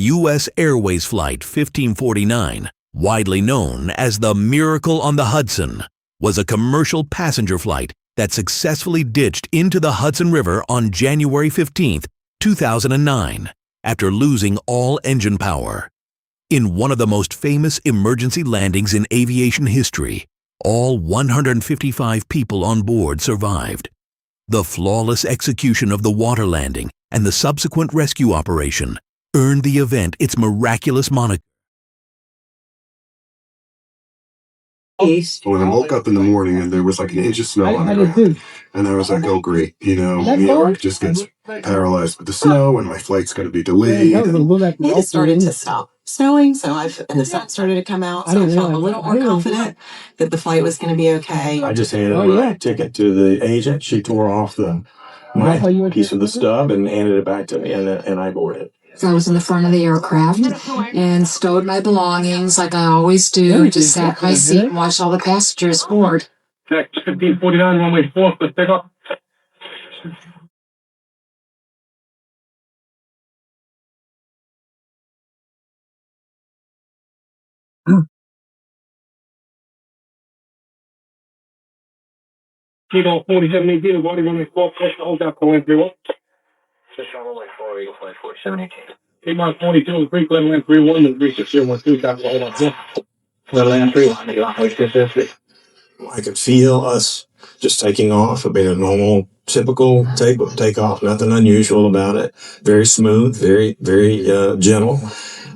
U.S. Airways Flight 1549, widely known as the Miracle on the Hudson, was a commercial passenger flight that successfully ditched into the Hudson River on January 15, 2009, after losing all engine power. In one of the most famous emergency landings in aviation history, all 155 people on board survived. The flawless execution of the water landing and the subsequent rescue operation earned the event its miraculous moniker. When I woke up in the morning and there was like an inch of snow on the ground, and I was like, oh great, New York just gets paralyzed with the snow and my flight's going to be delayed. It started to stop snowing, and the sun started to come out, so I felt a little more confident that the flight was going to be okay. I just handed my ticket to the agent. She tore off my piece of the stub and handed it back to me, and I boarded. So I was in the front of the aircraft and stowed my belongings like I always do. Just sat in my seat and watched all the passengers board. Check 1549, runway 4, for takeoff. Kilo 4718, LaGuardia, runway 4, pressure hold out for land 31. Runway 4, Eagle Flight 4718. K-Mark 42, Greek level land 31, and 3612, copy, hold on, yeah. Level land 31, I could feel us just taking off, a bit of normal, typical takeoff, nothing unusual about it. Very smooth, very, very gentle.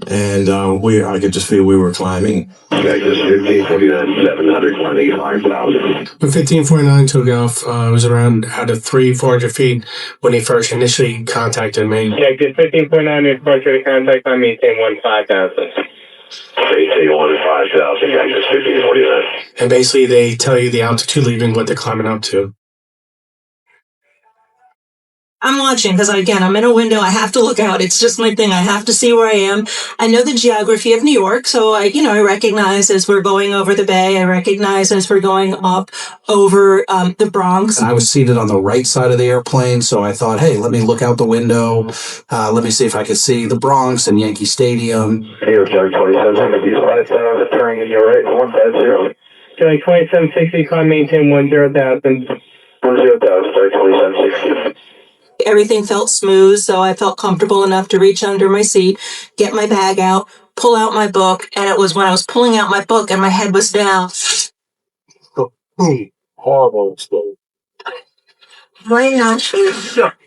And I could just feel we were climbing. Okay, just 1549, 725,000. When 1549 took off, it was around out of 300-400 feet when he first initially contacted me. Yeah, just 1549 is first to contact on me, 1015,000. 1815,000, yeah, just 1549. And basically they tell you the altitude leaving, what they're climbing up to. I'm watching because, again, I'm in a window. I have to look out. It's just my thing. I have to see where I am. I know the geography of New York, so I recognize as we're going over the bay. I recognize as we're going up over the Bronx. I was seated on the right side of the airplane, so I thought, hey, let me look out the window. Let me see if I could see the Bronx and Yankee Stadium. Hey, Charlie 27, these flights are turning in your right, 150. Charlie 2760, climb maintain 10,000. 10,000, sorry, 2760. Everything felt smooth, so I felt comfortable enough to reach under my seat, get my bag out, pull out my book, and it was when I was pulling out my book and my head was down. Horrible explosion. Right now,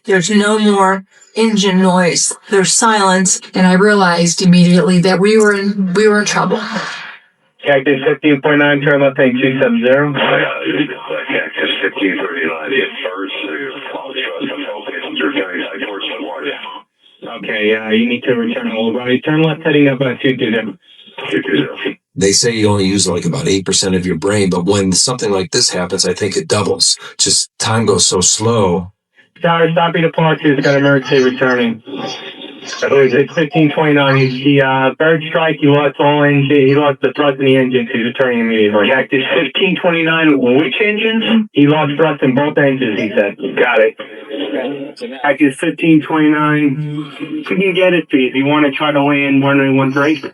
there's no more engine noise. There's silence. And I realized immediately that we were in trouble. Cactus 1549, turn left, take 270. Cactus 1539, the first, Okay, you need to return all right. Turn left heading up 220. They say you only use like about 8% of your brain, but when something like this happens, I think it doubles. Just time goes so slow. Tower, stopping departure, has got emergency returning. It's 1529. The bird strike, he lost all engine, he lost the thrust in the engines, he's returning immediately. Cactus 1529, which engines? He lost thrust in both engines, he said. Got it. Cactus 1529, you can get it, please. You want to try to land runway 13?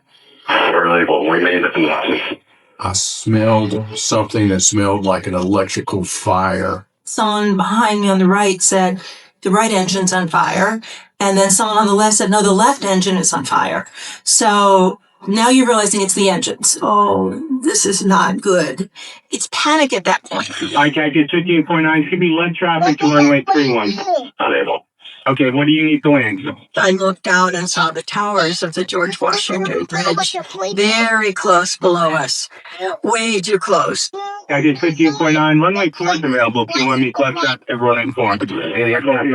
Really, well, we made it. I smelled something that smelled like an electrical fire. Someone behind me on the right said, the right engine's on fire. And then someone on the left said, no, the left engine is on fire. So now you're realizing it's the engines. Oh, this is not good. It's panic at that point. All right, Cactus 15.9, should be left traffic to runway 31. Unable. Okay, what do you need to land? I looked out and saw the towers of the George Washington Bridge very close below us. Way too close. Cactus 15.9, runway 4 is available if you want me to left traffic to runway 4. Hey, the aircraft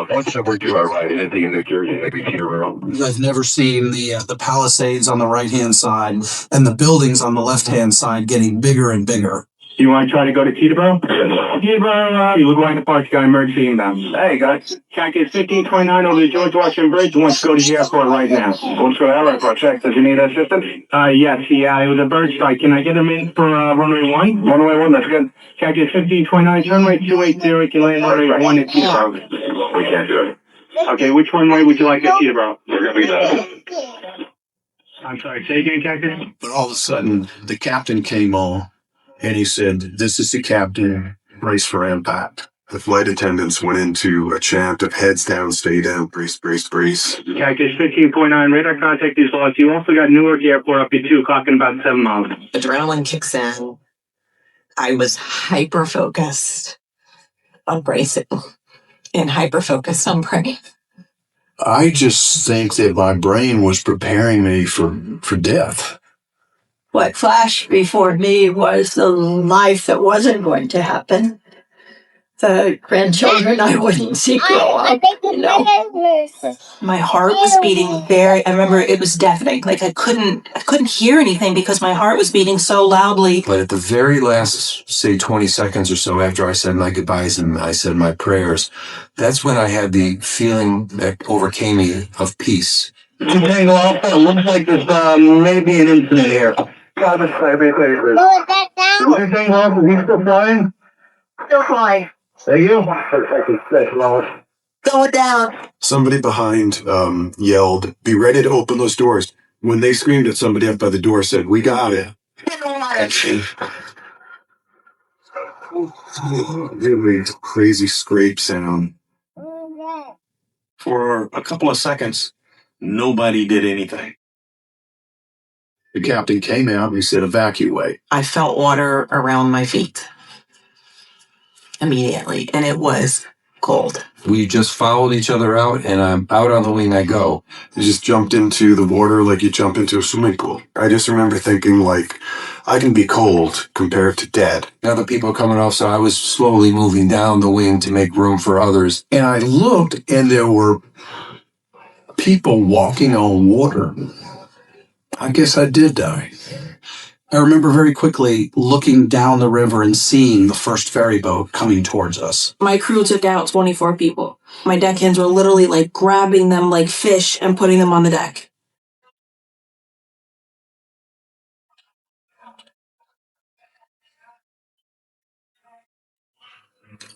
once we're to our right, anything in New Jersey, maybe Peterborough. I've never seen the Palisades on the right-hand side and the buildings on the left-hand side getting bigger and bigger. You want to try to go to Teterboro? Teterboro, you look like the park's got emergency inbound. Hey, guys. Cactus 1529 over the George Washington Bridge. Wants to go to the airport right now. Wants to go to the airport. Check. Does he need assistance? Yes, it was a bird strike. Can I get him in for runway 1? Runway 1, that's good. Cactus 1529, turn right 280. You can land runway 1 at Teterboro. We can't do it. Okay, which one way would you like to see, bro? We're gonna be that. I'm sorry, say again, Captain? But all of a sudden, the captain came on and he said, "This is the captain. Brace for impact." The flight attendants went into a chant of heads down, stay down, brace, brace, brace. Cactus 15.9, radar contact is lost. You also got Newark Airport up here too, clocking about 7 miles. Adrenaline kicks in. I was hyper focused on bracing and hyper focused on praying. I just think that my brain was preparing me for death. What flashed before me was the life that wasn't going to happen. The grandchildren I wouldn't see grow up, you know. My heart was beating I remember it was deafening. Like I couldn't hear anything because my heart was beating so loudly. But at the very last, say 20 seconds or so after I said my goodbyes and I said my prayers, that's when I had the feeling that overcame me of peace. Takeoff, it looks like there's maybe an incident here. Takeoff, is he still flying? Still flying. Thank you. Going down. Somebody behind yelled, "Be ready to open those doors." When they screamed at somebody up by the door, said, "We got it." Really crazy scrape sound. For a couple of seconds, nobody did anything. The captain came out and he said, "Evacuate." I felt water around my feet immediately, and it was cold. We just followed each other out, and I'm out on the wing I go. You just jumped into the water like you jump into a swimming pool. I just remember thinking, like, I can be cold compared to dead. Now the people are coming off, so I was slowly moving down the wing to make room for others. And I looked and there were people walking on water. I guess I did die. I remember very quickly looking down the river and seeing the first ferry boat coming towards us. My crew took out 24 people. My deckhands were literally like grabbing them like fish and putting them on the deck.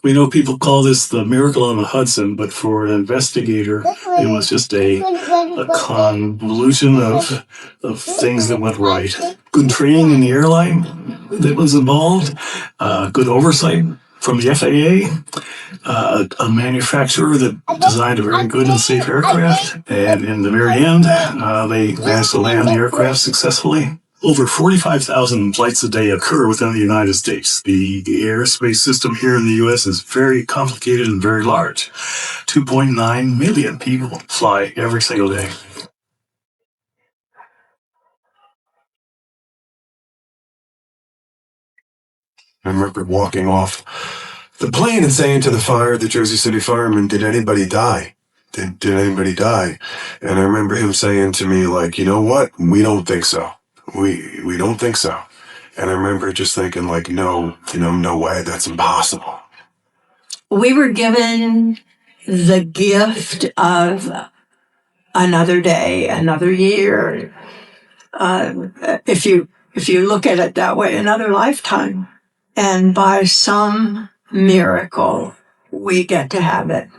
We know people call this the miracle on the Hudson, but for an investigator, it was just a convolution of things that went right. Good training in the airline that was involved, good oversight from the FAA, a manufacturer that designed a very good and safe aircraft, and in the very end, they managed to land the aircraft successfully. Over 45,000 flights a day occur within the United States. The airspace system here in the U.S. is very complicated and very large. 2.9 million people fly every single day. I remember walking off the plane and saying to the Jersey City fireman, "Did anybody die? Did anybody die?" And I remember him saying to me, like, "You know what? We don't think so. We don't think so." And I remember just thinking, like, no way, that's impossible. We were given the gift of another day, another year. If you look at it that way, another lifetime. And by some miracle, we get to have it.